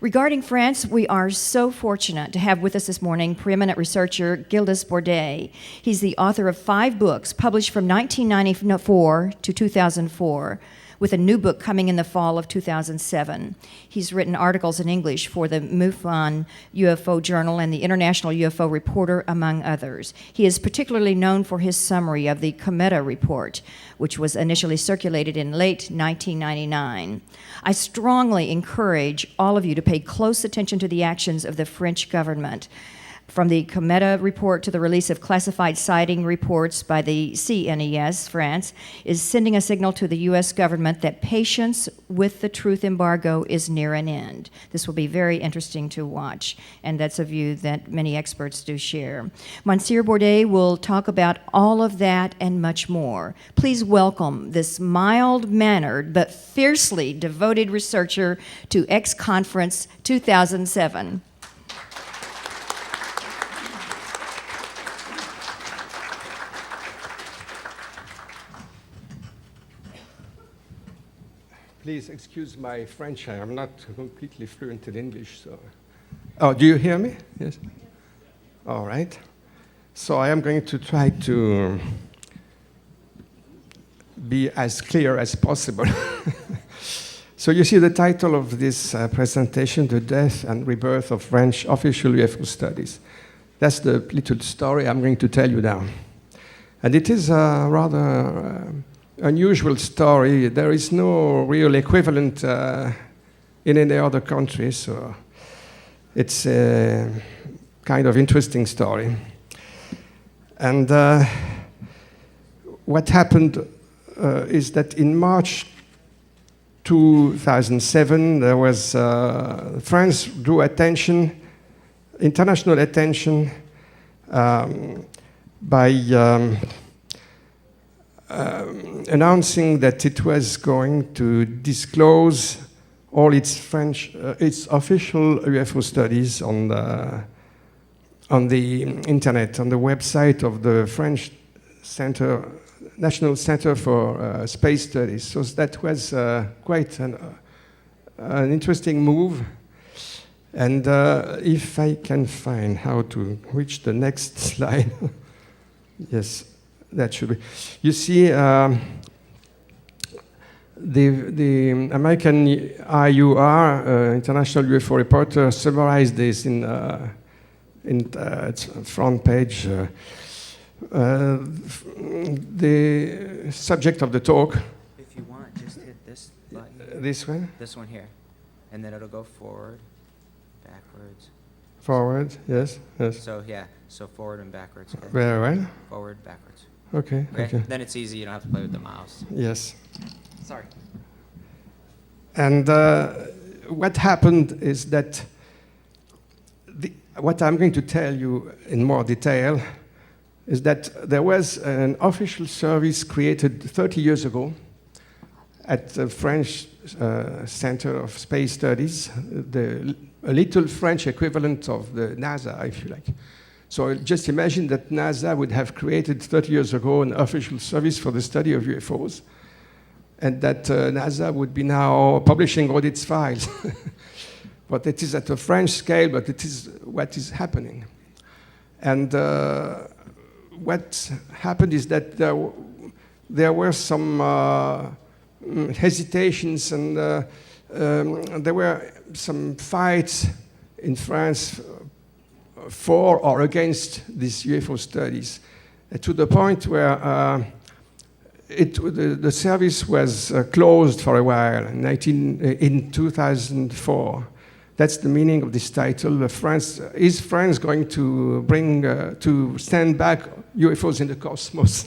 Regarding France, we are so fortunate to have with us this morning preeminent researcher Gildas Bourdais. He's the author of 5 books published from 1994 to 2004, with a new book coming in the fall of 2007. He's written articles in English for the MUFON UFO Journal and the International UFO Reporter, among others. He is particularly known for his summary of the COMETA Report, which was initially circulated in late 1999. I strongly encourage all of you to pay close attention to the actions of the French government. From the COMETA report to the release of classified sighting reports by the CNES, France, is sending a signal to the U.S. government that patience with the truth embargo is near an end. This will be very interesting to watch, and that's a view that many experts do share. Monsieur Bourdais will talk about all of that and much more. Please welcome this mild-mannered but fiercely devoted researcher to X-Conference 2007. Please excuse my French. I am not completely fluent in English. So, oh, do you hear me? Yes. All right. So I am going to try to be as clear as possible. So you see the title of this presentation, The Death and Rebirth of French Official UFO Studies. That's the little story I'm going to tell you now. And it is a rather unusual story. There is no real equivalent in any other country, so it's a kind of interesting story. And what happened is that in March 2007, there was France drew attention, international attention, by announcing that it was going to disclose all its its official UFO studies on the internet, on the website of the French National Center for Space Studies. So that was quite an interesting move. And if I can find how to reach the next slide, yes. That should be. You see, the American IUR, International UFO Reporter, summarized this in its front page. The subject of the talk. If you want, just hit this button. This one? This one here. And then it'll go forward, backwards. Forward, yes, yes. So, yeah, so forward and backwards. Okay. Very well. Forward, backwards. Okay, okay. Then it's easy, you don't have to play with the mouse. Yes. Sorry. And what happened is that what I'm going to tell you in more detail is that there was an official service created 30 years ago at the French Center of Space Studies, a little French equivalent of the NASA, if you like. So just imagine that NASA would have created 30 years ago an official service for the study of UFOs, and that NASA would be now publishing all its files. But it is at a French scale, but it is what is happening. And what happened is that there were some hesitations, and there were some fights in France for or against these UFO studies, to the point where the service was closed for a while in 2004. That's the meaning of this title. Is France going to bring to stand back UFOs in the cosmos?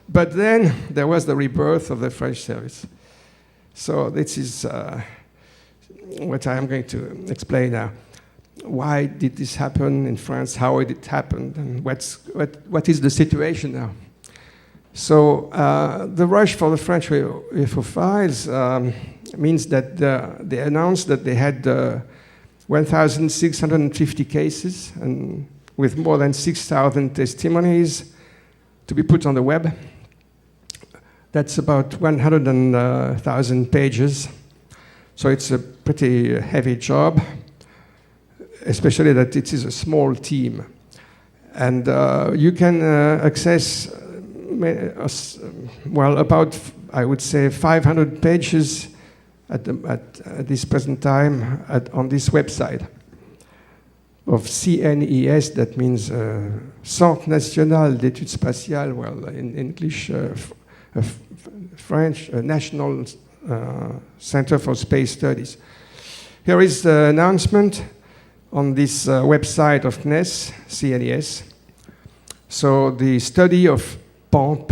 But then there was the rebirth of the French service. So this is what I am going to explain now. Why did this happen in France? How did it happen? And what is the situation now? So the rush for the French UFO Files means that they announced that they had 1,650 cases and with more than 6,000 testimonies to be put on the web. That's about 100,000 pages. So it's a pretty heavy job, especially that it is a small team. And you can access, well, about, I would say, 500 pages at this present time on this website of CNES, that means Centre National d'Études Spatiales, well, in English, French, National Center for Space Studies. Here is the announcement on this website of CNES. So the study of PAN,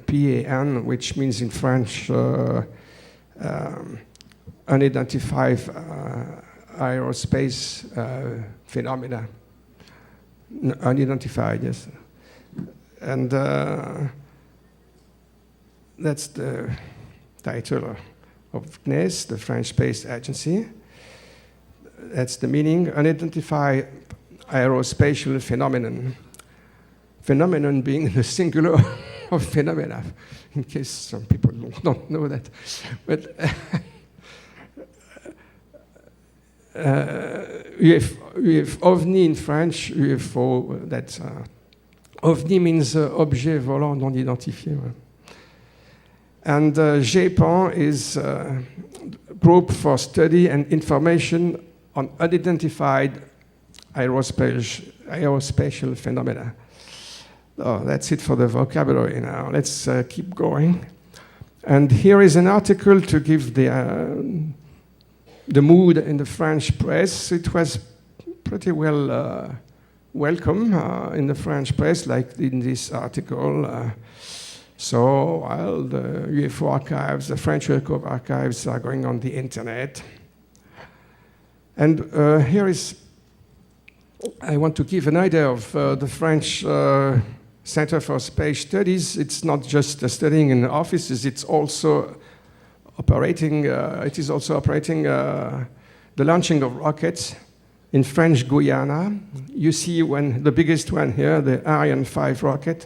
P-A-N, which means in French unidentified aerospace phenomena. Unidentified, yes. And that's the title of CNES, the French Space Agency. That's the meaning, unidentified aerospatial phenomenon. Phenomenon being the singular of phenomena, in case some people don't know that. But OVNI in French, UFO, that's OVNI means objet volant non identifié. And GEIPAN is a group for study and information on unidentified aerospatial phenomena. Oh, that's it for the vocabulary now. Let's keep going. And here is an article to give the mood in the French press. It was pretty well welcome in the French press, like in this article. So, well, the UFO archives, the French UFO archives are going on the internet. And here is, I want to give an idea of the French Center for Space Studies. It's not just studying in offices, it's also operating, the launching of rockets in French Guiana. You see the biggest one here, the Ariane 5 rocket,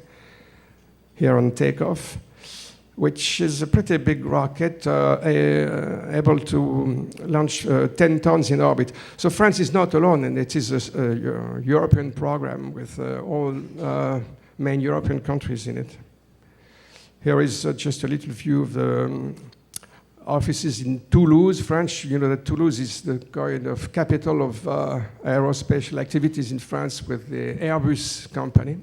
here on takeoff, which is a pretty big rocket, able to launch 10 tons in orbit. So France is not alone, and it is a European program with all main European countries in it. Here is just a little view of the offices in Toulouse, France. You know that Toulouse is the kind of capital of aerospatial activities in France with the Airbus company.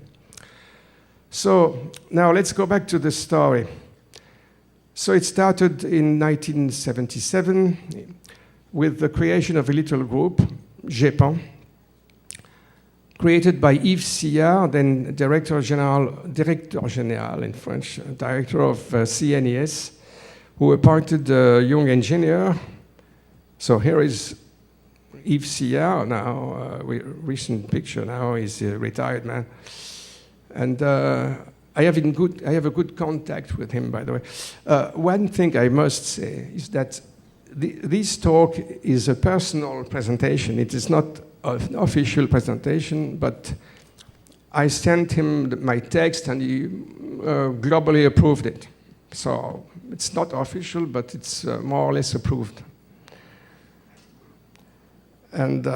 So now let's go back to the story. So it started in 1977 with the creation of a little group, GEIPAN, created by Yves Sillard, then Director General in French, Director of CNES, who appointed a young engineer. So here is Yves Sillard now, recent picture now, he's a retired man. And I have a good contact with him, by the way. One thing I must say is that this talk is a personal presentation. It is not an official presentation, but I sent him my text and he globally approved it. So it's not official, but it's more or less approved. And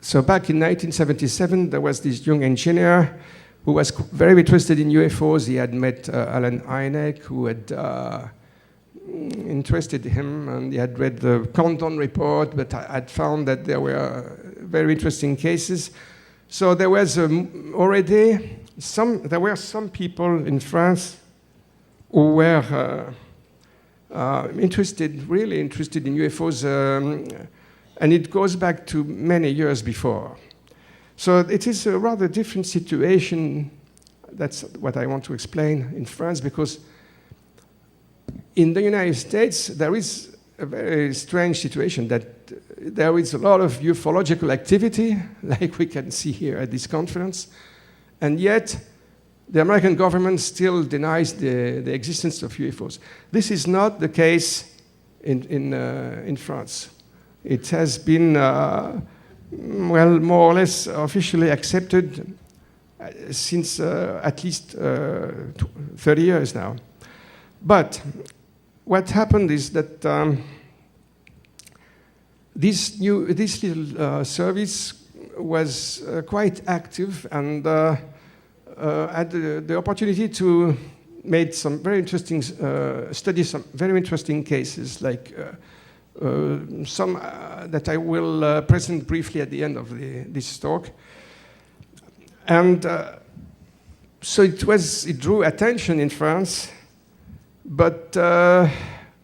so back in 1977, there was this young engineer who was very interested in UFOs. He had met Alan Hynek, who had interested him, and he had read the Condon report, but I had found that there were very interesting cases. So there was already there were some people in France who were really interested in UFOs, and it goes back to many years before. So it is a rather different situation. That's what I want to explain in France, because in the United States, there is a very strange situation that there is a lot of ufological activity, like we can see here at this conference, and yet the American government still denies the existence of UFOs. This is not the case in France. It has been, well, more or less officially accepted since at least 30 years now. But what happened is that this little service was quite active and had the opportunity to make some very interesting study some very interesting cases, like some that I will present briefly at the end of this talk. And so it drew attention in France, but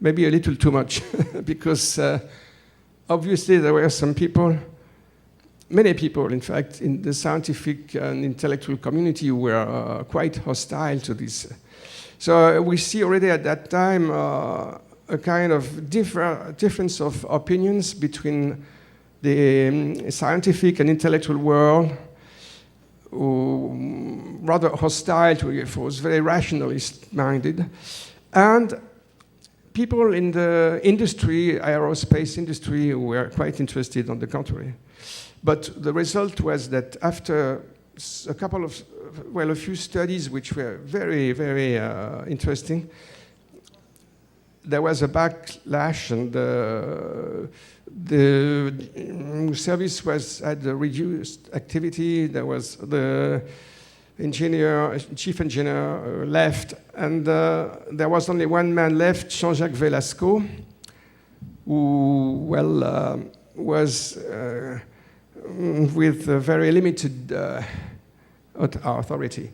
maybe a little too much, because obviously there were some people, many people in fact, in the scientific and intellectual community who were quite hostile to this. So we see already at that time a kind of difference of opinions between the scientific and intellectual world, who rather hostile to UFOs, very rationalist-minded, and people in the industry, aerospace industry, who were quite interested on the contrary. But the result was that after a few studies which were very, very interesting, there was a backlash, and the service had a reduced activity. There was the chief engineer left, and there was only one man left, Jean-Jacques Velasco, who was with very limited authority.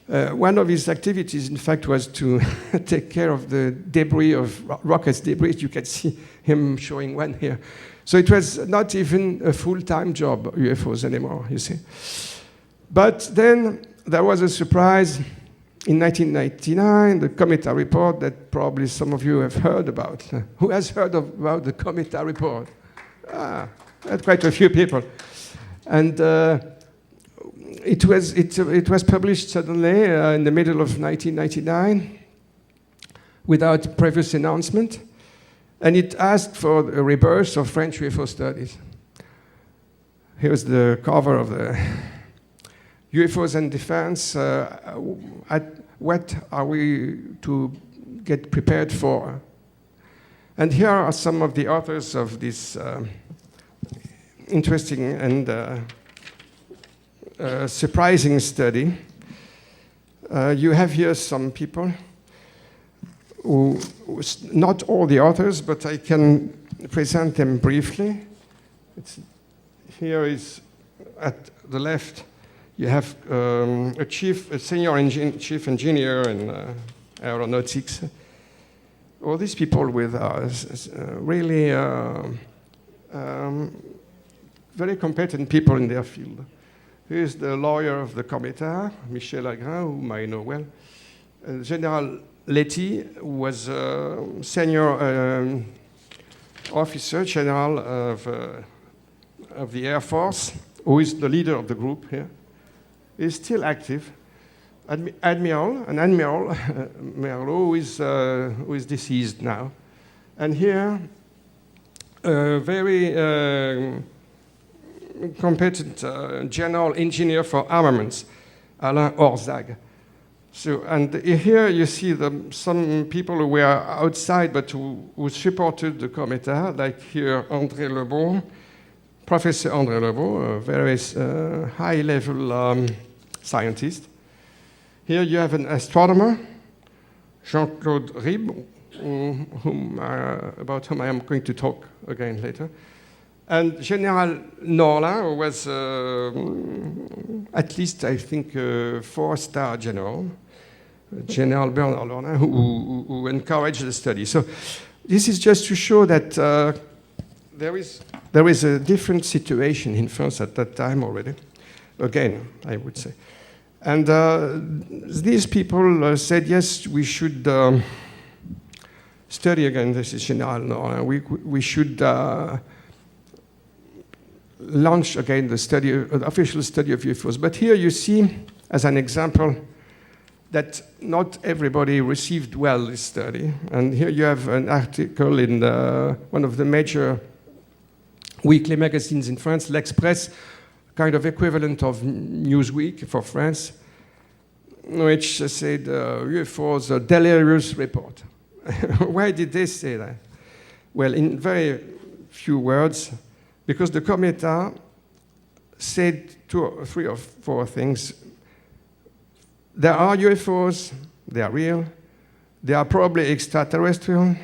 One of his activities, in fact, was to take care of the debris of rockets debris. You can see him showing one here. So it was not even a full-time job, UFOs anymore, you see. But then there was a surprise in 1999, the COMETA Report that probably some of you have heard about. Who has heard about the COMETA Report? Quite a few people. And it was published suddenly in the middle of 1999 without previous announcement, and it asked for a rebirth of French UFO studies. Here's the cover of the UFOs and Defense. What are we to get prepared for? And here are some of the authors of this interesting and surprising study. You have here some people who, not all the authors, but I can present them briefly. Here is at the left, you have a senior chief engineer in aeronautics. All these people with really very competent people in their field. Here's the lawyer of the COMETA, Michel Agrin, whom I know well. General Letty was a senior officer, general of the Air Force, who is the leader of the group here. He's still active. Admiral Merlot, who is deceased now. And here, a very competent general engineer for armaments, Alain Orzag. So, and here you see some people who were outside but who supported the COMETA, like here André Lebon, Professor André Lebon, a very high-level scientist. Here you have an astronomer, Jean-Claude Ribes, about whom I am going to talk again later. And General Norlin, who was at least, I think, a 4-star general, General Bernard Norlin, who encouraged the study. So this is just to show that there is a different situation in France at that time already. Again, I would say. And these people said, yes, we should study again. This is General Norlin. We should launch again the official study of UFOs. But here you see, as an example, that not everybody received well this study. And here you have an article in one of the major weekly magazines in France, L'Express, kind of equivalent of Newsweek for France, which said UFOs, a delirious report. Why did they say that? Well, in very few words, because the COMETA said 2 or 3 or 4 things. There are UFOs, they are real, they are probably extraterrestrial,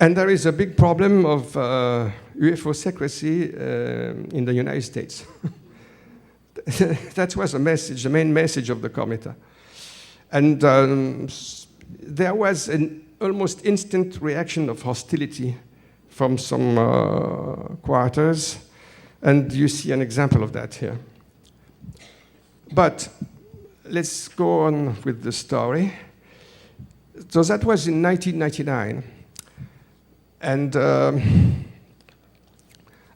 and there is a big problem of UFO secrecy in the United States. That was the message, the main message of the COMETA. And there was an almost instant reaction of hostility from some quarters, and you see an example of that here. But let's go on with the story. So that was in 1999. And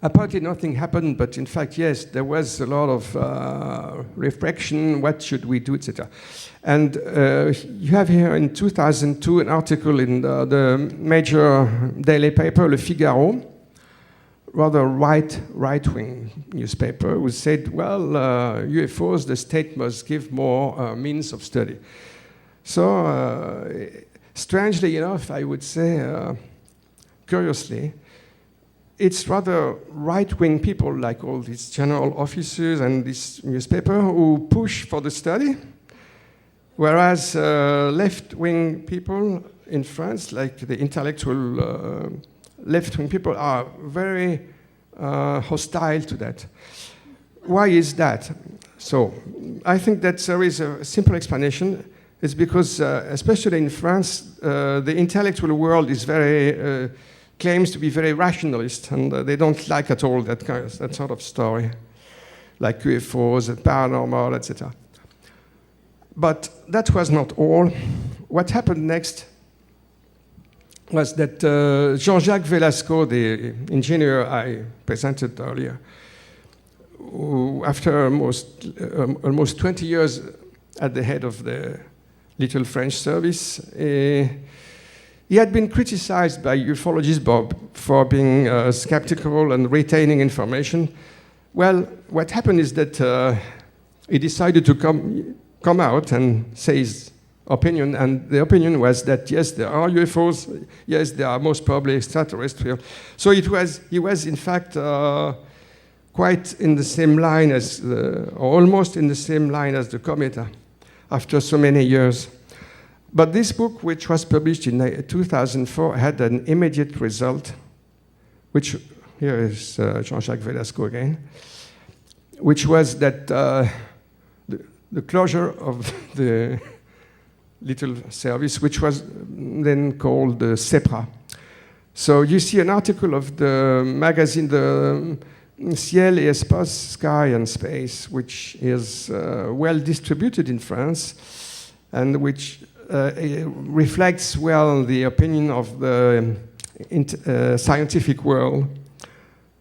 apparently nothing happened, but in fact, yes, there was a lot of reflection, what should we do, etc. And you have here in 2002 an article in the major daily paper, Le Figaro, rather right-wing newspaper, who said, well, UFOs, the state must give more means of study. So strangely enough, I would say, curiously, it's rather right-wing people like all these general officers and this newspaper who push for the study, whereas left-wing people in France, like the intellectual left-wing people, are very hostile to that. Why is that? So I think that there is a simple explanation. It's because, especially in France, the intellectual world is very claims to be very rationalist, and they don't like at all that sort of story, like UFOs, paranormal, etc. But that was not all. What happened next was that Jean-Jacques Velasco, the engineer I presented earlier, who after almost 20 years at the head of the little French service, he had been criticized by ufologists for being skeptical and retaining information. Well, what happened is that he decided to come out and say his opinion, and the opinion was that yes, there are UFOs, yes, they are most probably extraterrestrial. So he was in fact quite in the same line as, or almost in the same line as the COMETA after so many years. But this book, which was published in 2004, had an immediate result, which, here is Jean-Jacques Velasco again, which was that the closure of the little service, which was then called the CEPRA. So you see an article of the magazine, the Ciel et Espace, Sky and Space, which is well distributed in France, and which reflects well the opinion of the scientific world.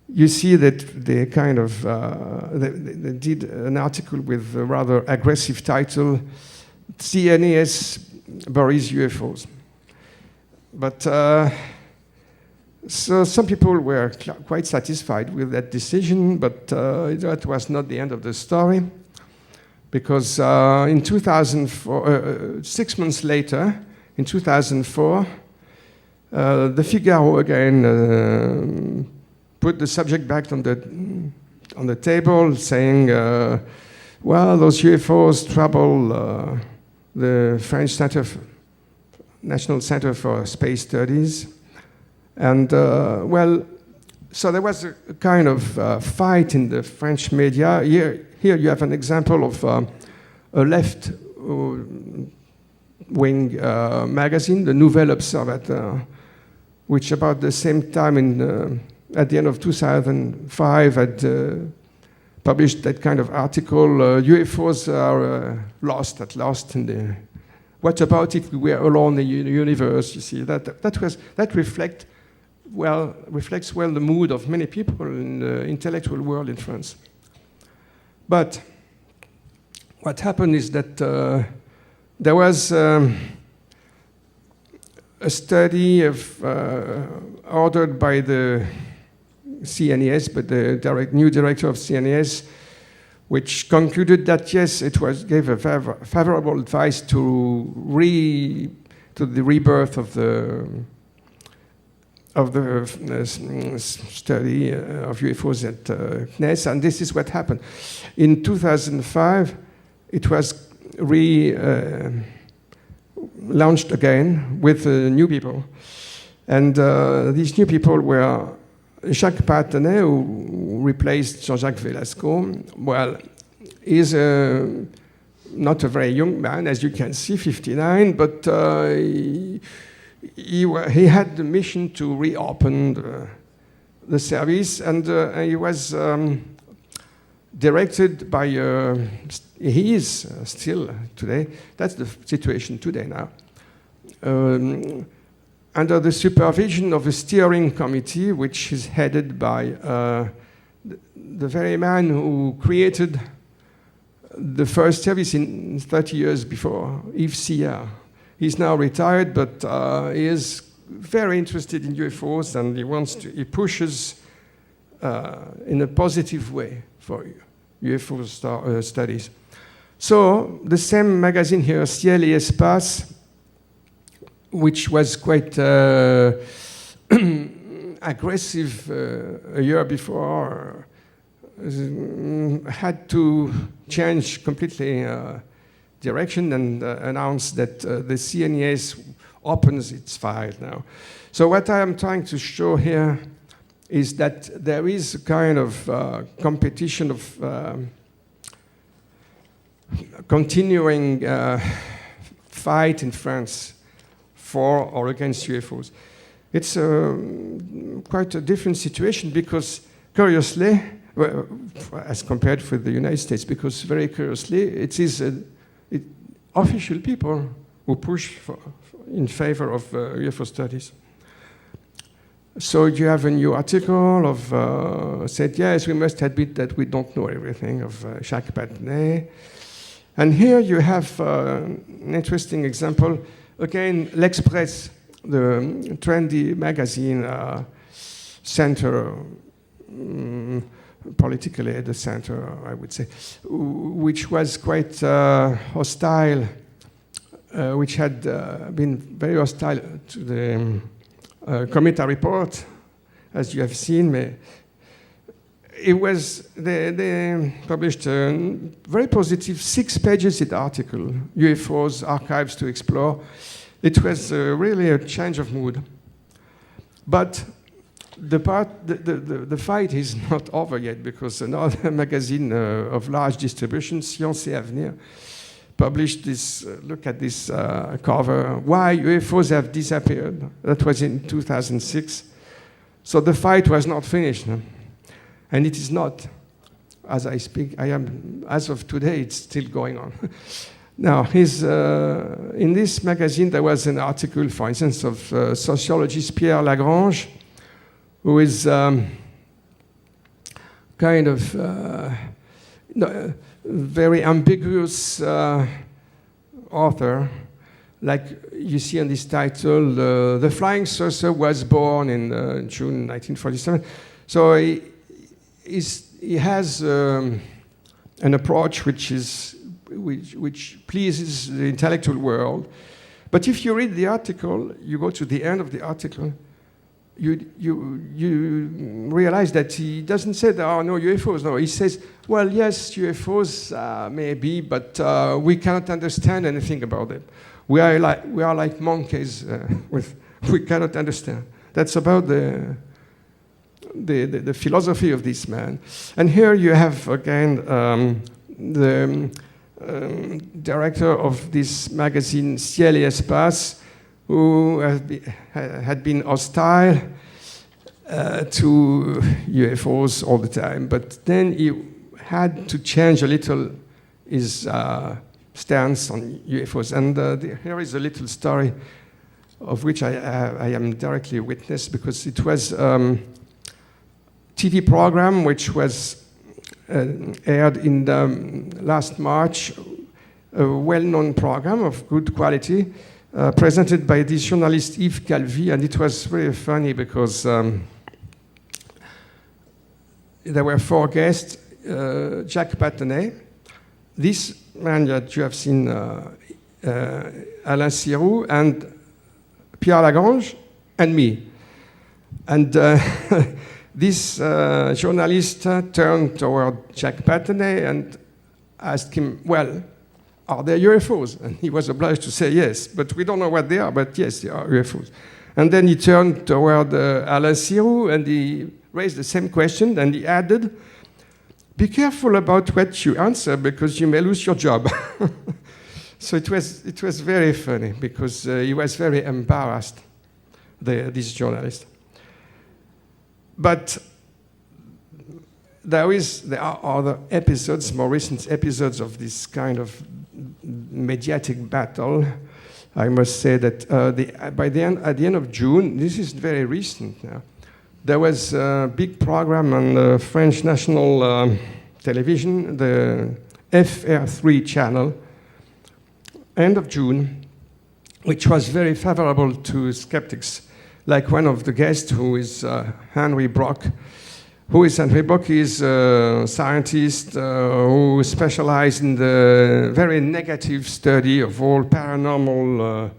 You see that they kind of they did an article with a rather aggressive title, CNES buries UFOs. But so some people were quite satisfied with that decision, but that was not the end of the story. Because in 2004, 6 months later, in 2004, the Figaro again put the subject back on the table, saying, well, those UFOs trouble the French National Center for Space Studies. And, well, so there was a kind of fight in the French media. Here you have an example of a left-wing magazine, the Nouvel Observateur, which about the same time at the end of 2005 had published that kind of article, UFOs are lost at last in the... What about if we were alone in the universe? You see, that reflects well the mood of many people in the intellectual world in France. But what happened is that there was a study ordered by the CNES, but the new director of CNES, which concluded that yes, gave a favorable advice to the rebirth of of the study of UFOs at CNES, and this is what happened. In 2005, it was launched again with new people. And these new people were Jacques Partenay, who replaced Jean-Jacques Velasco. Well, he's not a very young man, as you can see, 59, but he had the mission to reopen the service, and he was directed by, he is still today, that's the situation today now, under the supervision of a steering committee, which is headed by the very man who created the first service in 30 years before, Yves Sillard. He's now retired, but he is very interested in UFOs, and he pushes in a positive way for UFO studies. So the same magazine here, Ciel et Espace, which was quite aggressive a year before, had to change completely direction and announce that the CNES opens its file now. So what I am trying to show here is that there is a kind of competition of continuing fight in France for or against UFOs. It's quite a different situation because, curiously, well, as compared with the United States, because very curiously, it is official people who push in favor of UFO studies. So you have a new article of said, yes, we must admit that we don't know everything, of Jacques Partenay. And here you have an interesting example. Again, L'Express, the trendy magazine center, politically at the center, I would say, which was quite hostile, which had been very hostile to the COMETA Report, as you have seen. It was, they published a very positive 6 pages article, UFOs, Archives to Explore. It was really a change of mood. But the fight is not over yet, because another magazine of large distribution, Science et Avenir, published this, look at this cover, Why UFOs Have Disappeared. That was in 2006. So the fight was not finished. No? And it is not, as I speak. As of today, it's still going on. Now, in this magazine, there was an article, for instance, of sociologist Pierre Lagrange, who is kind of very ambiguous author. Like you see on this title, The Flying Saucer Was Born in June 1947. So he has an approach which pleases the intellectual world. But if you read the article, you go to the end of the article, you realize that he doesn't say there are no UFOs. No, he says, well, yes, UFOs maybe, but we cannot understand anything about them. We are like monkeys. We cannot understand. That's about the philosophy of this man. And here you have again the director of this magazine, Ciel et Espace, who had been hostile to UFOs all the time. But then he had to change a little his stance on UFOs. And here is a little story of which I am directly a witness, because it was TV program which was aired in last March, a well-known program of good quality, presented by this journalist Yves Calvi, and it was very funny because there were 4 guests, Jacques Partenay, this man that you have seen, Alain Sirou, and Pierre Lagrange, and me. And this journalist turned toward Jacques Patenay and asked him, well, are there UFOs? And he was obliged to say yes, but we don't know what they are, but yes, they are UFOs. And then he turned toward Alain Sirou and he raised the same question, and he added, be careful about what you answer because you may lose your job. So it was very funny because he was very embarrassed, this journalist. But there are other episodes, more recent episodes of this kind of mediatic battle. I must say that at the end of June, this is very recent now, there was a big program on the French national television, the FR3 channel, end of June, which was very favorable to skeptics, like one of the guests who is Henry Brock. Who is Henry Brock? He's a scientist who specialized in the very negative study of all paranormal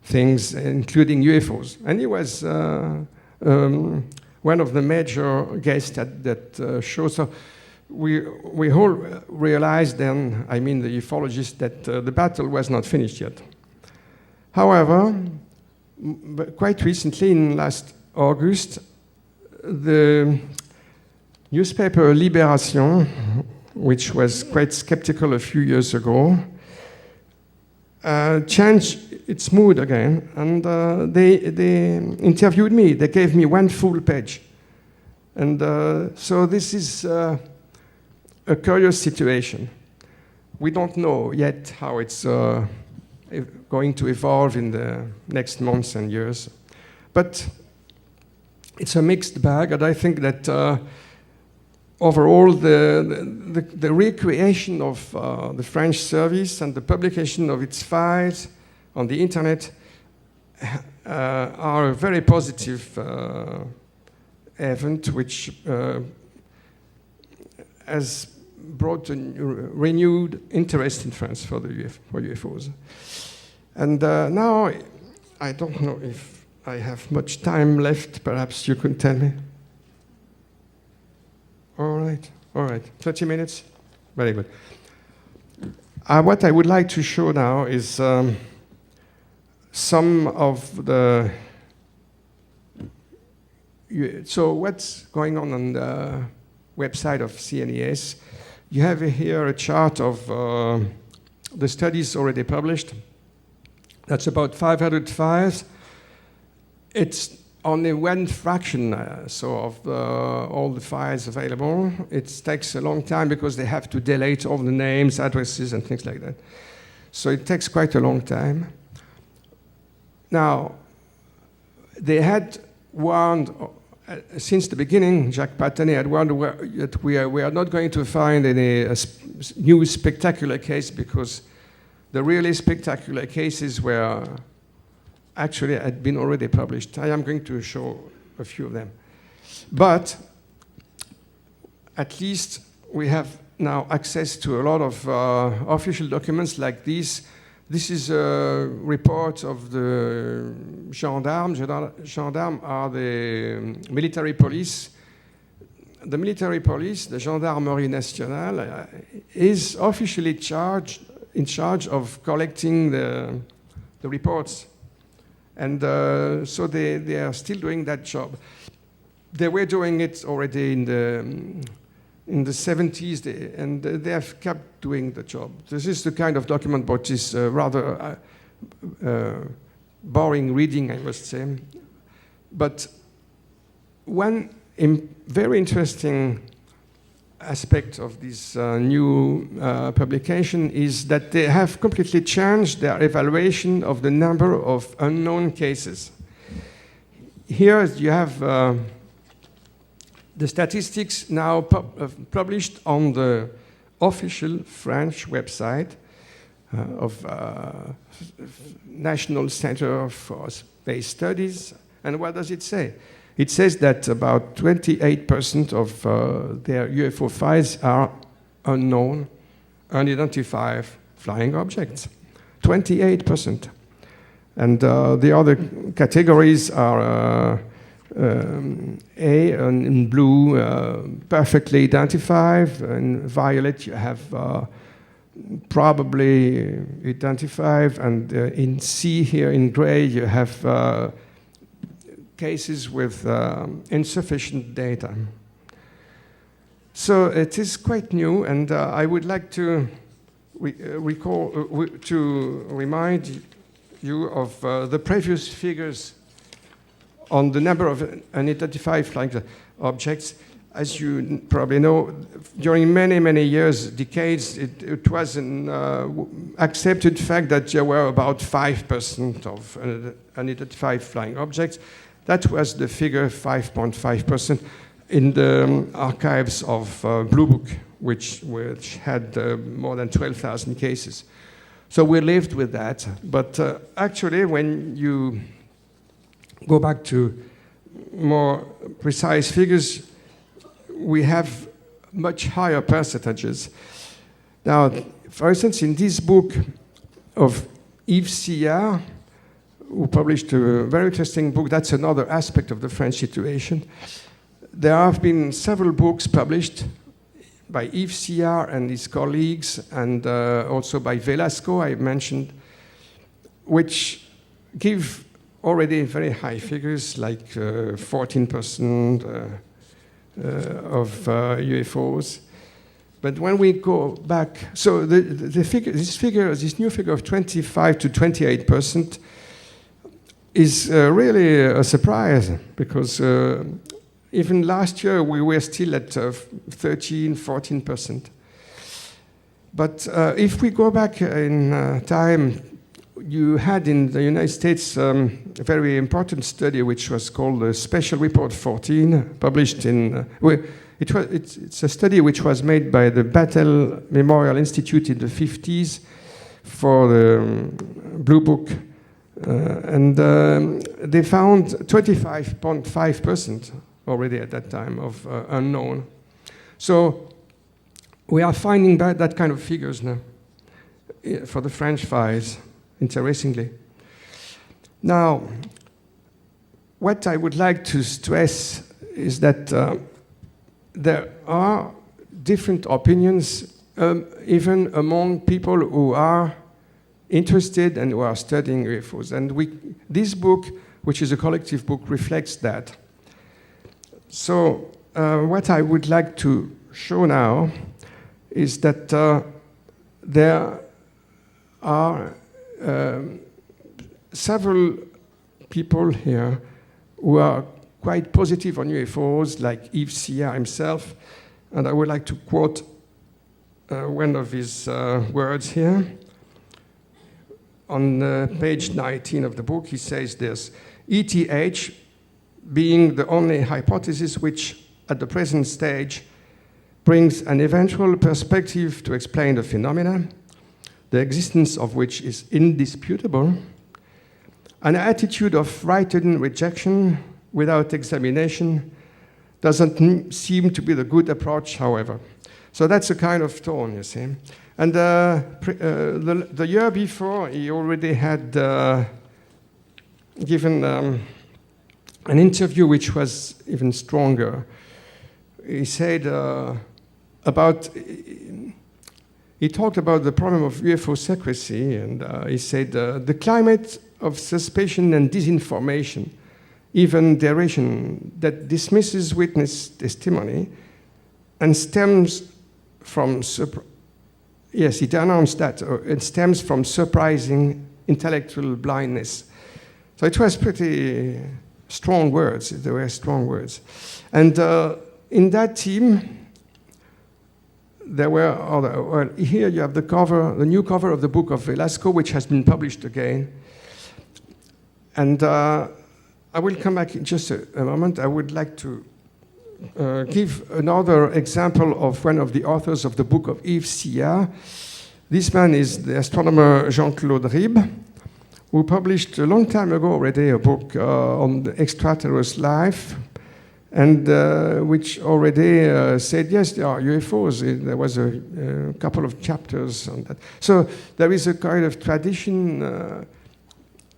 things, including UFOs. And he was one of the major guests at that show. So we all realized then, I mean the ufologists, that the battle was not finished yet. However, quite recently, in last August, the newspaper Libération, which was quite skeptical a few years ago, changed its mood again, and they interviewed me. They gave me one full page. And so this is a curious situation. We don't know yet how it's going to evolve in the next months and years. But it's a mixed bag, and I think that overall the recreation of the French service and the publication of its files on the internet are a very positive event which has brought a renewed interest in France for UFOs. And now, I don't know if I have much time left, perhaps you could tell me. All right, 30 minutes? Very good. What I would like to show now is some of the... So what's going on the website of CNES? You have here a chart of the studies already published. That's about 500 files. It's only one fraction of all the files available. It takes a long time because they have to delete all the names, addresses, and things like that. So it takes quite a long time. Now, they had warned, since the beginning, Jacques Patenay had warned that we are not going to find any new spectacular case because the really spectacular cases were actually had been already published. I am going to show a few of them. But at least we have now access to a lot of official documents like this. This is a report of the gendarmes. Gendarmes are the military police. The military police, the Gendarmerie Nationale, is officially in charge of collecting the reports. And so they are still doing that job. They were doing it already in the 70s, and they have kept doing the job. This is the kind of document which is rather boring reading, I must say. But one very interesting aspect of this new publication is that they have completely changed their evaluation of the number of unknown cases. Here you have the statistics now published on the official French website of National Center for Space Studies. And what does it say? It says that about 28% of their UFO files are unknown, unidentified flying objects. 28%. And the other categories are A, and in blue, perfectly identified. In violet, you have probably identified. And in C here, in gray, you have cases with insufficient data. So it is quite new, and I would like to remind you of the previous figures on the number of unidentified flying objects. As you probably know, during many, many years, decades, it was an accepted fact that there were about 5% of unidentified flying objects. That was the figure, 5.5%, in the archives of Blue Book, which had more than 12,000 cases. So we lived with that. But actually, when you go back to more precise figures, we have much higher percentages. Now, for instance, in this book of Yves Sillard, who published a very interesting book, that's another aspect of the French situation. There have been several books published by Yves Sillard and his colleagues, and also by Velasco, I mentioned, which give already very high figures, like 14% of UFOs. But when we go back, so this new figure of 25 to 28% is really a surprise, because even last year we were still at 13, 14%. But if we go back in time, you had in the United States a very important study which was called the Special Report 14, published in, it's a study which was made by the Battelle Memorial Institute in the 50s for the Blue Book. And they found 25.5% already at that time of unknown. So we are finding that kind of figures now for the French files, interestingly. Now, what I would like to stress is that there are different opinions, even among people who are interested and who are studying UFOs. And this book, which is a collective book, reflects that. So what I would like to show now is that there are several people here who are quite positive on UFOs, like Yves Sillard himself. And I would like to quote one of his words here. On page 19 of the book, he says this: ETH being the only hypothesis which, at the present stage, brings an eventual perspective to explain the phenomena, the existence of which is indisputable, an attitude of frightened rejection without examination doesn't seem to be the good approach, however. So that's a kind of tone, you see. And the year before, he already had given an interview which was even stronger. He said he talked about the problem of UFO secrecy, and he said, the climate of suspicion and disinformation, even derision, that dismisses witness testimony and stems from, yes, he denounced that, it stems from surprising intellectual blindness. So it was pretty strong words, there were strong words. And in that team, there were other, well, here you have the cover, the new cover of the book of Velasco, which has been published again. And I will come back in just a moment. I would like to give another example of one of the authors of the book of Yves Sillard. This man is the astronomer Jean-Claude Ribes, who published a long time ago already a book on the extraterrestrial life, and which already said, yes, there are UFOs. There was a couple of chapters on that. So there is a kind of tradition,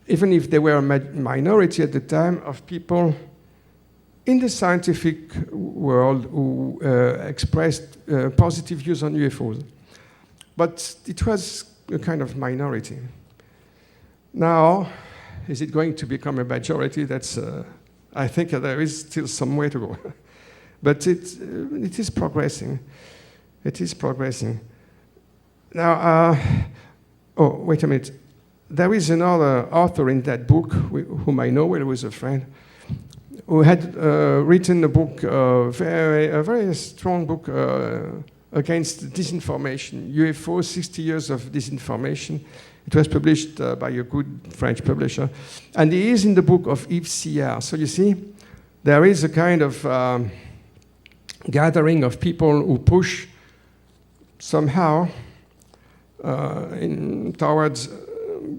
even if they were a minority at the time, of people in the scientific world who expressed positive views on UFOs. But it was a kind of minority. Now, is it going to become a majority? That's, I think there is still some way to go. But it is progressing. It is progressing. Now, oh, wait a minute. There is another author in that book, whom I know well, who is a friend, who had written a book, a very strong book against disinformation, UFO, 60 Years of Disinformation. It was published by a good French publisher. And he is in the book of Yves Sillard. So you see, there is a kind of gathering of people who push somehow towards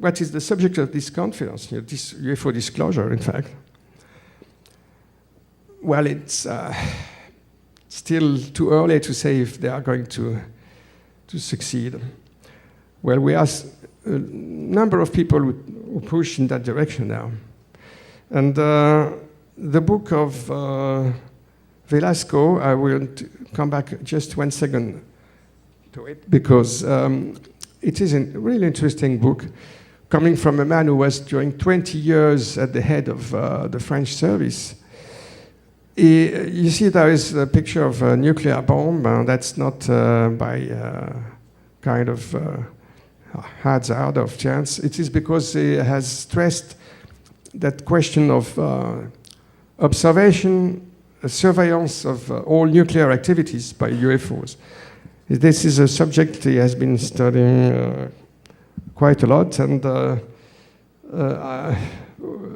what is the subject of this conference, this UFO disclosure, in fact. Well, it's still too early to say if they are going to succeed. Well, we asked a number of people who push in that direction now. And the book of Velasco, I will come back just 1 second to it, because it is a really interesting book, coming from a man who was during 20 years at the head of the French service. You see there is a picture of a nuclear bomb, that's not by kind of hazard of chance. It is because he has stressed that question of observation, surveillance of all nuclear activities by UFOs. This is a subject he has been studying quite a lot, and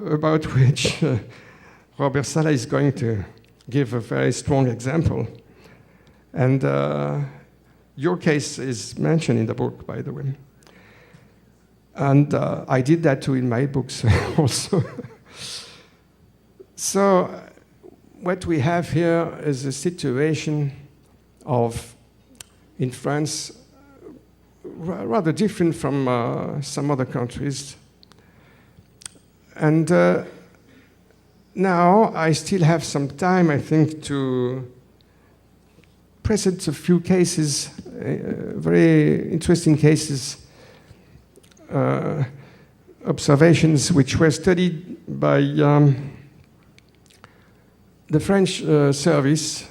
about which Robert Sala is going to give a very strong example. And your case is mentioned in the book, by the way. And I did that too in my books also. So what we have here is a situation of, in France, rather different from some other countries. And now I still have some time, I think, to present a few cases, very interesting cases, observations which were studied by the French service,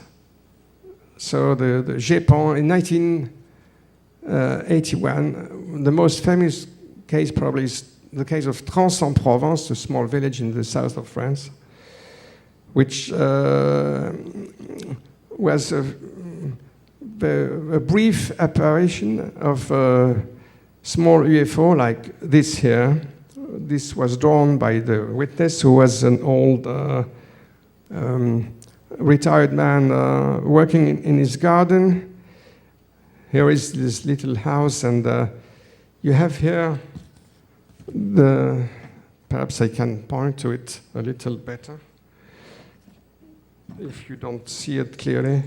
so the GEIPAN, in 1981. The most famous case probably is the case of Trans-en-Provence, a small village in the south of France, which was a brief apparition of a small UFO like this here. This was drawn by the witness, who was an old retired man working in his garden. Here is this little house, and you have here perhaps I can point to it a little better, if you don't see it clearly.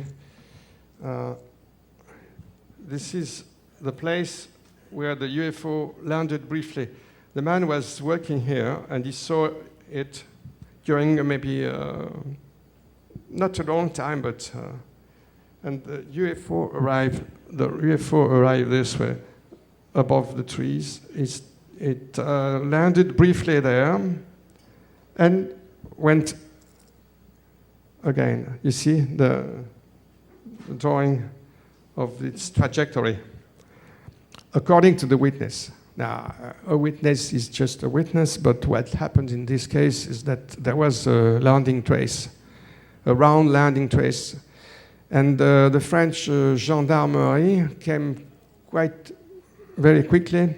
This is the place where the UFO landed briefly. The man was working here, and he saw it during maybe not a long time, but and the UFO arrived. The UFO arrived this way, above the trees. It landed briefly there, and went again. You see the drawing of its trajectory, according to the witness. Now, a witness is just a witness, but what happened in this case is that there was a landing trace, a round landing trace. And the French gendarmerie came quite very quickly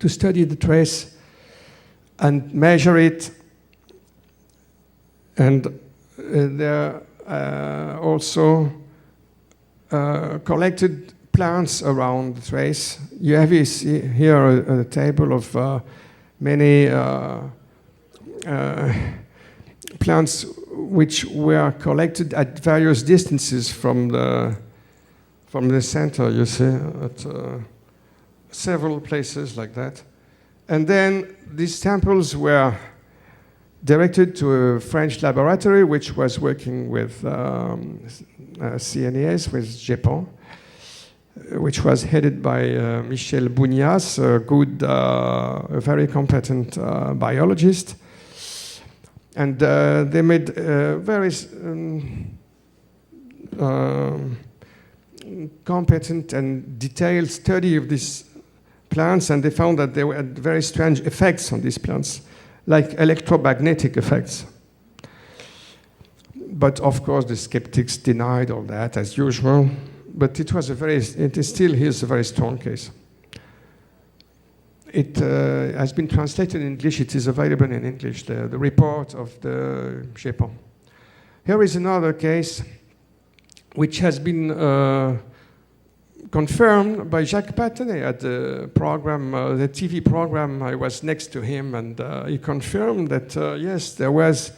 to study the trace and measure it. And they also collected plants around the trace. You have here a table of many plants which were collected at various distances from the center, you see, at several places like that. And then these samples were directed to a French laboratory which was working with CNES, with GEIPAN, which was headed by Michel Bougnas, a very competent biologist. And they made very competent and detailed study of these plants, and they found that they had very strange effects on these plants, like electromagnetic effects. But of course, the skeptics denied all that, as usual. But it still is a very strong case. It has been translated in English. It is available in English, the report of the GEIPAN. Here is another case which has been confirmed by Jacques Patenay at the program, the TV program. I was next to him, and he confirmed that, yes, there was,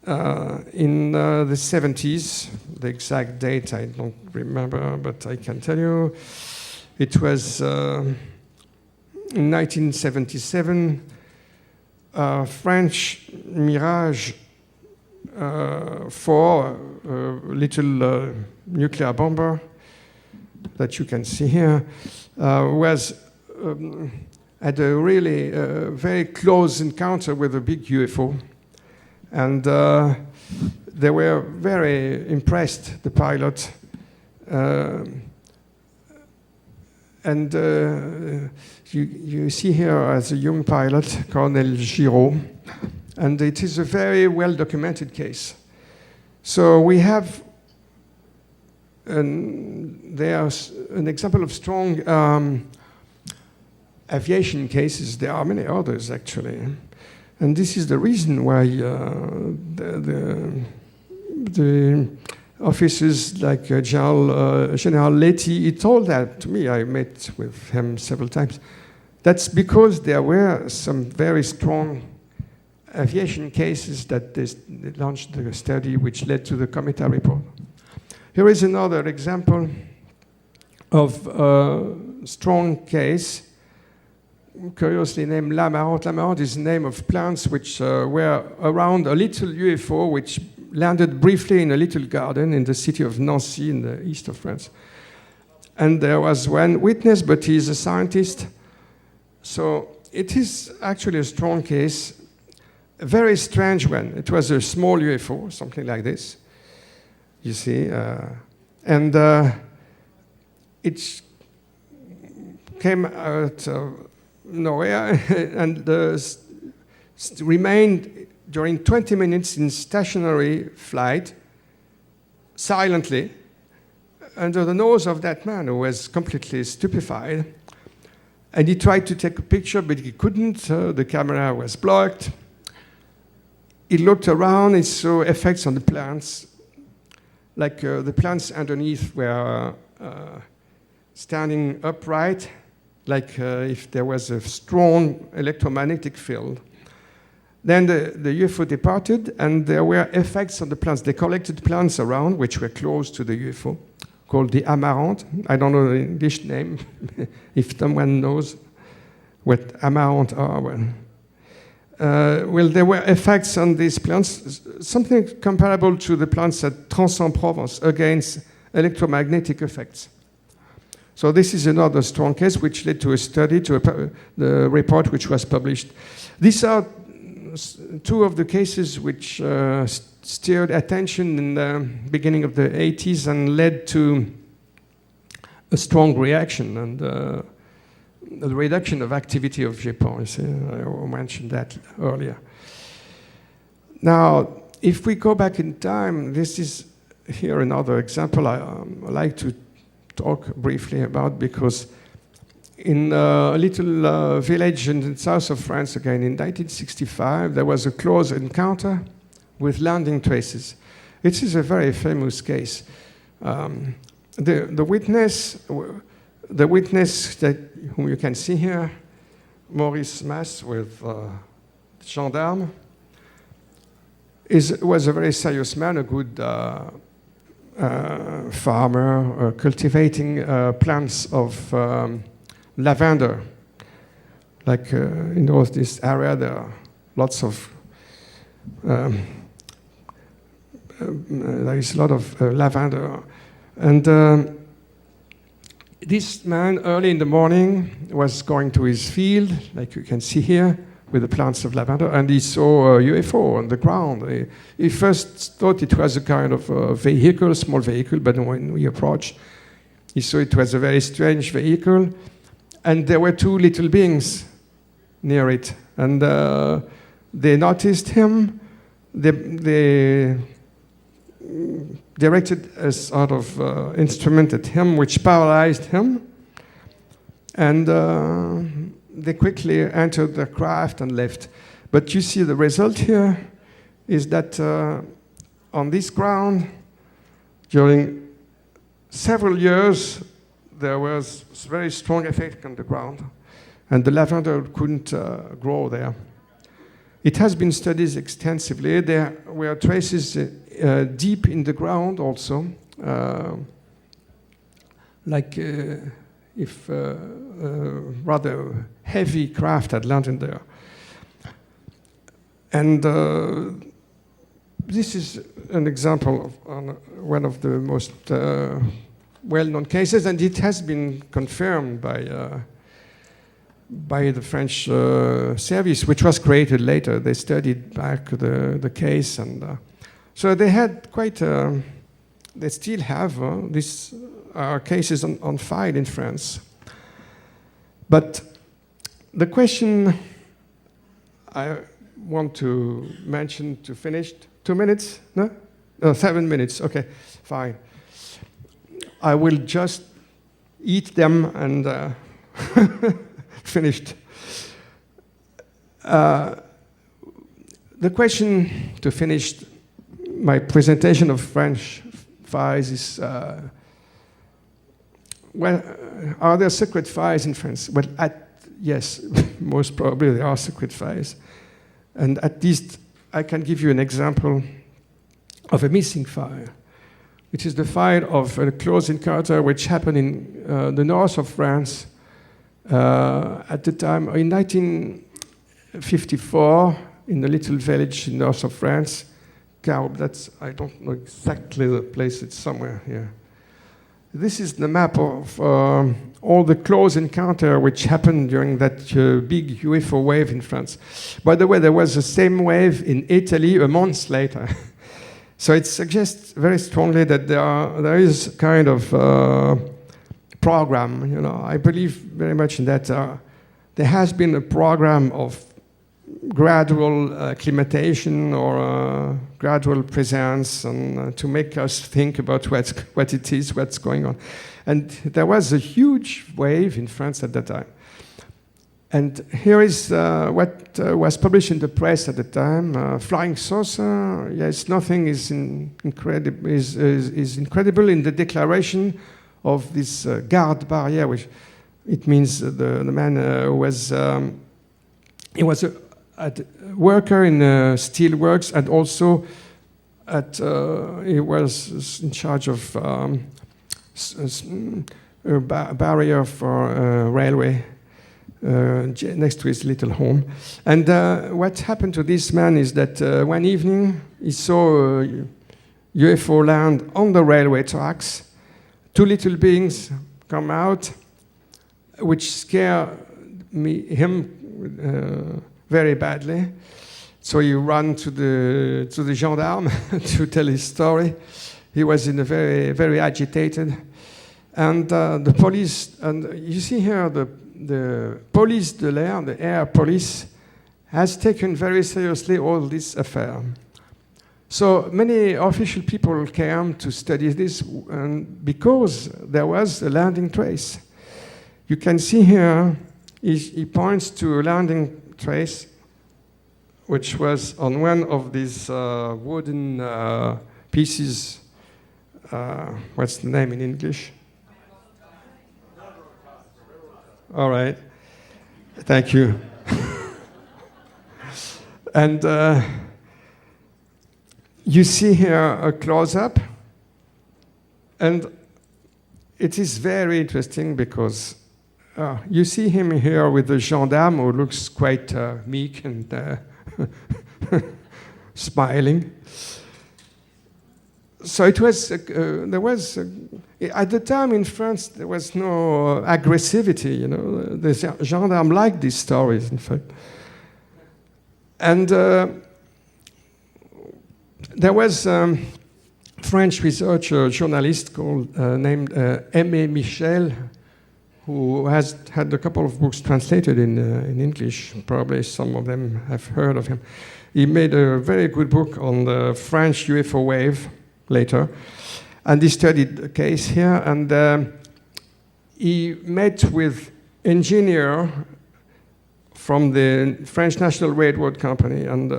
in the 70s, the exact date I don't remember, but I can tell you, it was in 1977, French Mirage 4, little nuclear bomber that you can see here, was had a really very close encounter with a big UFO. And they were very impressed, the pilot. You see here as a young pilot, Colonel Giraud, and it is a very well-documented case. So we have there's an example of strong aviation cases. There are many others, actually. And this is the reason why the officers like General Leti, he told that to me. I met with him several times. That's because there were some very strong aviation cases that they launched the study which led to the COMETA report. Here is another example of a strong case, curiously named L'Amarante. L'Amarante is the name of plants which were around a little UFO which landed briefly in a little garden in the city of Nancy in the east of France. And there was one witness, but he's a scientist. So it is actually a strong case, a very strange one. It was a small UFO, something like this, you see. And it came out of nowhere and remained during 20 minutes in stationary flight, silently, under the nose of that man who was completely stupefied. And he tried to take a picture, but he couldn't. The camera was blocked. He looked around, he saw effects on the plants, like the plants underneath were standing upright, like if there was a strong electromagnetic field. Then the UFO departed, and there were effects on the plants. They collected plants around, which were close to the UFO, called the Amarante. I don't know the English name, if someone knows what Amarante are. Well, there were effects on these plants, something comparable to the plants at Trans-en-Provence against electromagnetic effects. So this is another strong case which led to a study, to the report which was published. These are two of the cases which stirred attention in the beginning of the 80s and led to a strong reaction and the reduction of activity of GEIPAN. You see, I mentioned that earlier. Now, if we go back in time, this is here another example I like to talk briefly about, because in a little village in the south of France, again in 1965, there was a close encounter with landing traces. It is a very famous case. The witness that whom you can see here, Maurice Mass with gendarme, was a very serious man, a good farmer, cultivating plants of lavender. Like in this area, there are lots of there is a lot of lavender. And this man, early in the morning, was going to his field, like you can see here, with the plants of lavender, and he saw a UFO on the ground. He first thought it was a kind of vehicle, small vehicle, but when we approached, he saw it was a very strange vehicle, and there were two little beings near it, and they noticed him. They directed a sort of instrument at him, which paralyzed him, and they quickly entered the craft and left. But you see the result here is that on this ground, during several years, there was very strong effect on the ground, and the lavender couldn't grow there. It has been studied extensively. There were traces deep in the ground also, like if rather heavy craft had landed there. And this is an example of one of the most well-known cases, and it has been confirmed by the French service, which was created later. They studied back the case, and so they had quite. They still have these cases on file in France. But the question I want to mention to finish, 2 minutes? No? 7 minutes. Okay, fine. I will just eat them and finished. The question to finish my presentation of French files is, well, are there secret files in France? Well, yes, most probably there are secret files. And at least I can give you an example of a missing file, which is the file of a close encounter which happened in the north of France at the time, in 1954, in a little village in north of France, Quarouble. I don't know exactly the place, it's somewhere here. This is the map of all the close encounter which happened during that big UFO wave in France. By the way, there was the same wave in Italy a month later. So it suggests very strongly that there is a kind of program. You know, I believe very much in that. There has been a program of gradual acclimatization or gradual presence, and to make us think about what it is, what's going on. And there was a huge wave in France at that time. And here is what was published in the press at the time. Flying saucer, yes, nothing is incredible in the declaration of this guard barrier, which it means the man was he was a worker in steel works, and also he was in charge of a barrier for railway next to his little home. And what happened to this man is that one evening he saw a UFO land on the railway tracks. Two little beings come out, which scare him very badly. So he ran to the gendarme to tell his story. He was in a very agitated, and the police. And you see here the police de l'air, the air police, has taken very seriously all this affair. So many official people came to study this, because there was a landing trace. You can see here, he points to a landing trace, which was on one of these wooden pieces. What's the name in English? All right. Thank you. And you see here a close-up, and it is very interesting because you see him here with the gendarme, who looks quite meek and smiling. So it was, there was, at the time in France, there was no aggressivity, you know. The gendarmes liked these stories, in fact. And there was French researcher, journalist called, named Aimé Michel, who has had a couple of books translated in English. Probably some of them have heard of him. He made a very good book on the French UFO wave later, and he studied the case here, and he met with engineer from the French National Railroad Company, and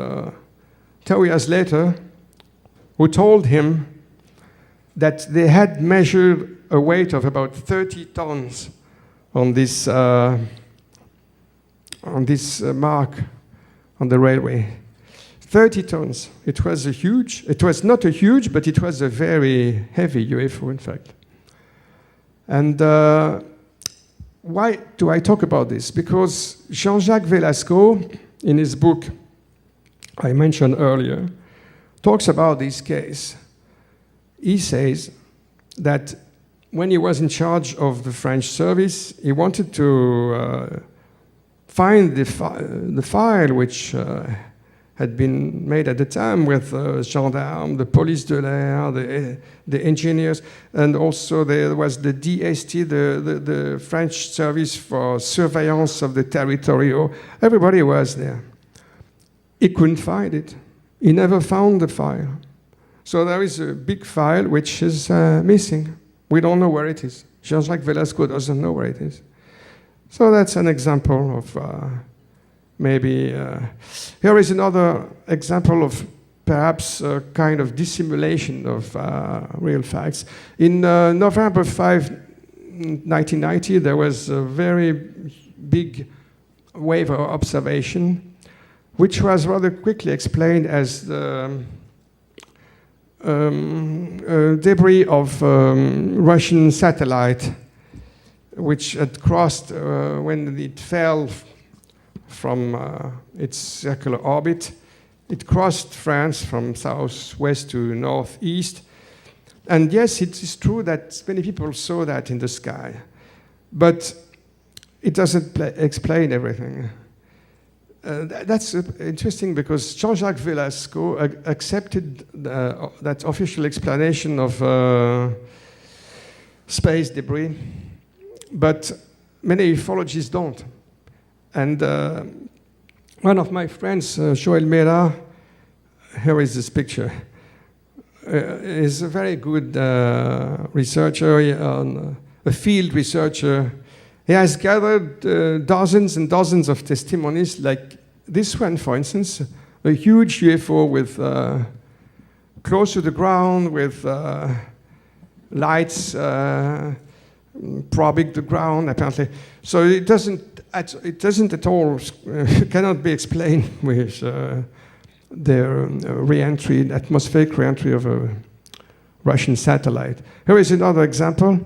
2 years later, who told him that they had measured a weight of about 30 tons on this mark on the railway. 30 tons. It was not a huge, but it was a very heavy UFO, in fact. And why do I talk about this? Because Jean-Jacques Velasco, in his book I mentioned earlier, talks about this case. He says that when he was in charge of the French service, he wanted to find the file which had been made at the time with gendarmes, the police de l'air, the engineers, and also there was the DST, the French service for surveillance of the territory. Everybody was there. He couldn't find it. He never found the file. So there is a big file which is missing. We don't know where it is. Jean-Jacques Velasco doesn't know where it is. So that's an example of maybe... here is another example of perhaps a kind of dissimulation of real facts. In November 5, 1990, there was a very big wave of observation, which was rather quickly explained as the debris of Russian satellite, which had crossed when it fell from its circular orbit. It crossed France from southwest to northeast. And yes, it is true that many people saw that in the sky, but it doesn't explain everything. That's interesting because Jean-Jacques Velasco accepted that official explanation of space debris, but many ufologists don't. And one of my friends, Joël Mera, here is this picture, is a very good researcher, a field researcher. He has gathered dozens and dozens of testimonies, like this one, for instance, a huge UFO with close to the ground, with lights probing the ground, apparently. So it doesn't at all, cannot be explained with the re-entry, atmospheric re-entry of a Russian satellite. Here is another example,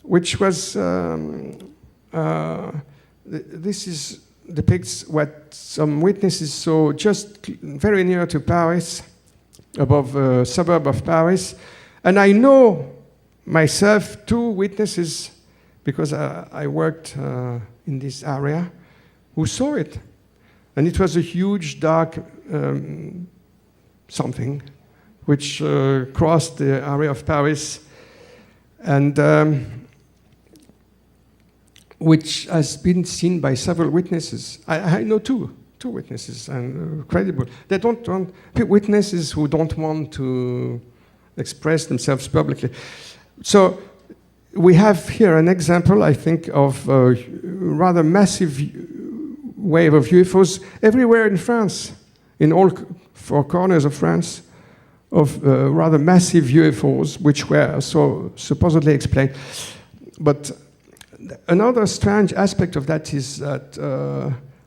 which was, this depicts what some witnesses saw just very near to Paris, above a suburb of Paris. And I know myself 2 witnesses, because I worked in this area, who saw it. And it was a huge, dark something, which crossed the area of Paris, and which has been seen by several witnesses. I know two witnesses, and credible. They don't want witnesses who don't want to express themselves publicly. So we have here an example, I think, of a rather massive wave of UFOs everywhere in France, in all 4 corners of France, of rather massive UFOs, which were so supposedly explained. But another strange aspect of that is that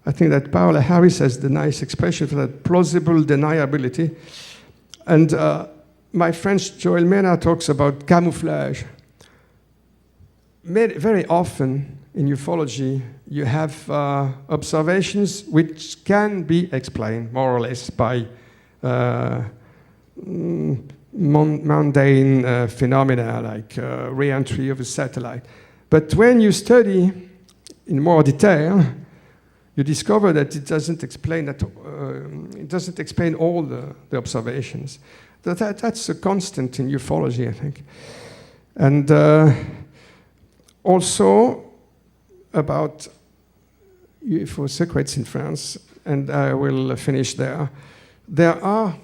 I think that Paola Harris has the nice expression for that, plausible deniability. And my friend Joël Mena talks about camouflage. Very often in ufology, you have observations which can be explained more or less by mundane phenomena like re-entry of a satellite. But when you study in more detail, you discover that it doesn't explain all the observations. That's a constant in ufology, I think. And also about UFO secrets in France, and I will finish there. There are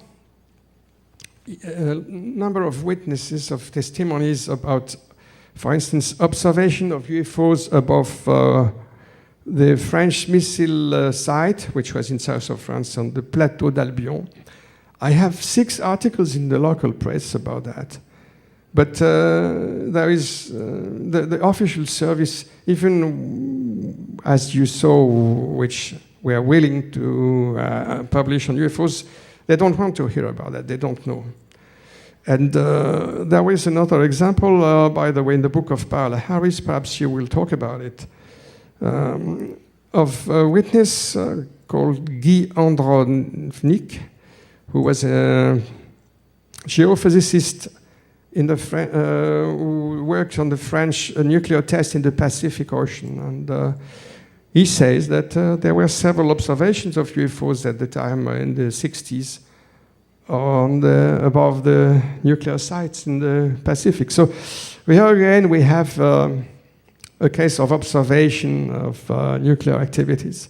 a number of witnesses, of testimonies about, for instance, observation of UFOs above the French missile site, which was in south of France on the Plateau d'Albion. I have 6 articles in the local press about that. But there is the official service, even as you saw, which we are willing to publish on UFOs, they don't want to hear about that. They don't know. And there is another example, by the way, in the book of Paola Harris, perhaps you will talk about it, of a witness called Guy Andronik, who was a geophysicist in the who worked on the French nuclear test in the Pacific Ocean. And he says that there were several observations of UFOs at the time in the 60s above the nuclear sites in the Pacific. So here again we have a case of observation of nuclear activities.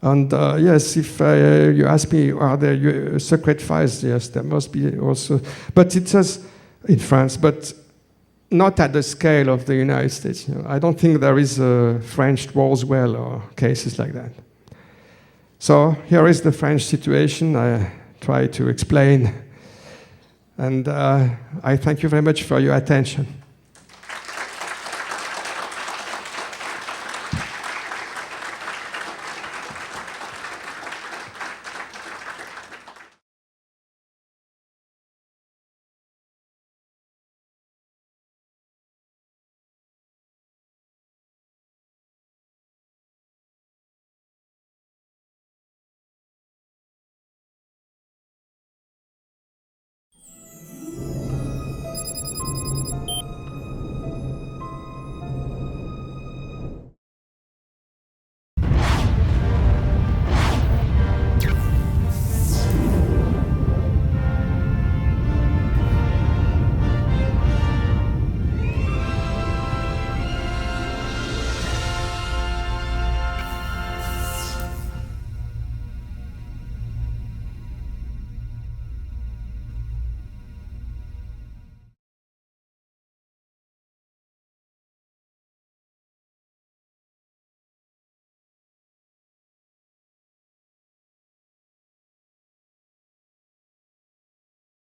And yes, if you ask me, are there secret files? Yes, there must be also. But it says in France, but not at the scale of the United States. You know, I don't think there is a French Roswell or cases like that. So here is the French situation. I try to explain. And I thank you very much for your attention.